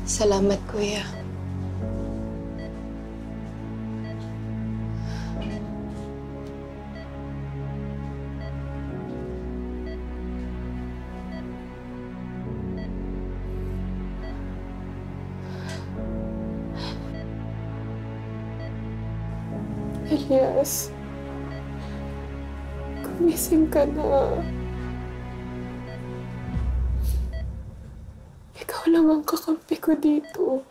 Salamat, Kuya. Elias, gumising ka na. Ikaw lang ang kakampi ko dito.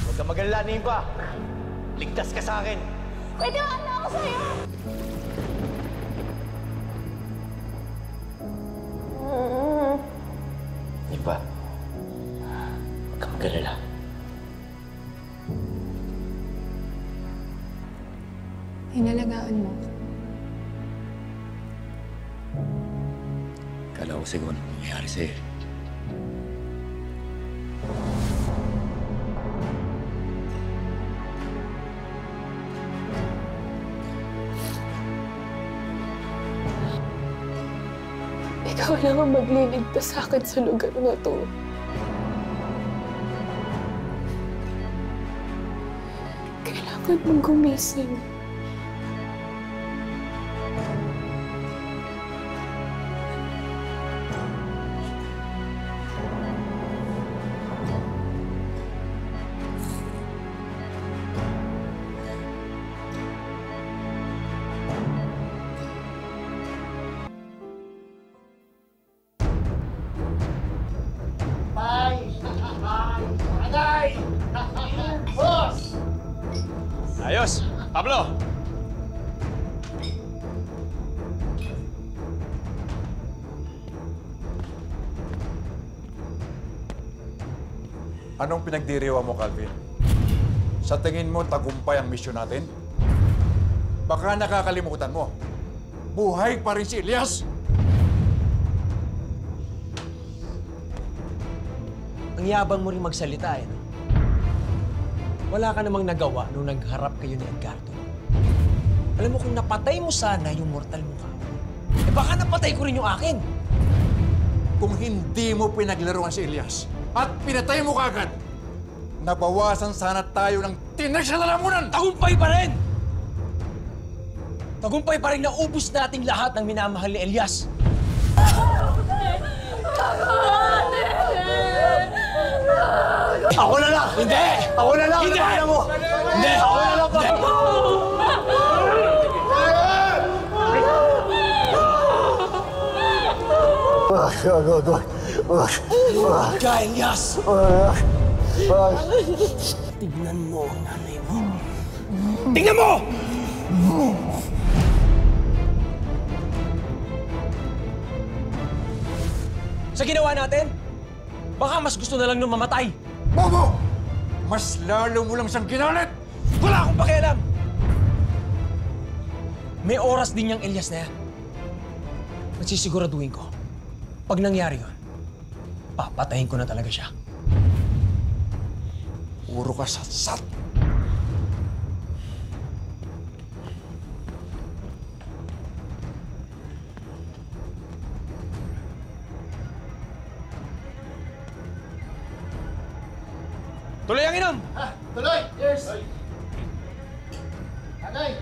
Huwag ka mag-alala, Nimpa. Ligtas ka sa akin. Pwede wala ako sa'yo! Nimpa, huwag ka mag-alala. Inalagaan mo. Kala ko siguro anong nangyayari sa'yo. Ikaw lang ang magliligtas sa akin sa lugar na to. Kailangan mong gumising. Ayos! Pablo! Anong pinagdiriwa mo, Calvin? Sa tingin mo, tagumpay ang misyon natin? Baka nakakalimutan mo. Buhay pa rin si Elias! Ang yabang mo rin magsalita, eh. No? Wala ka namang nagawa nung nagharap kayo ni Edgardo. Alam mo, kung napatay mo sana yung mortal mukha mo, eh baka napatay ko rin yung akin. Kung hindi mo pinaglaruan si Elias at pinatay mo kagad, nabawasan sana tayo ng tinig sa lalamunan! Tagumpay pa rin! Tagumpay pa rin na ubus nating lahat ng minamahal ni Elias. Ako na lang! Hindi! Ako na lang! Hindi! Ano mo? Hindi! Ako na lang! Huwag ka, Elias! Tignan mo ang nanay mo. Tignan mo! Sa ginawa natin, baka mas gusto na lang nung mamatay. Bobo! Mas lalo mo lang siyang ginalit! Wala akong pakialam! May oras din yung Elias na yan. Nagsisiguraduhin ko, pag nangyari yun, papatayin ko na talaga siya. Puro ka satsat! Tuloy ang inom! Tuloy! Yes! Agay!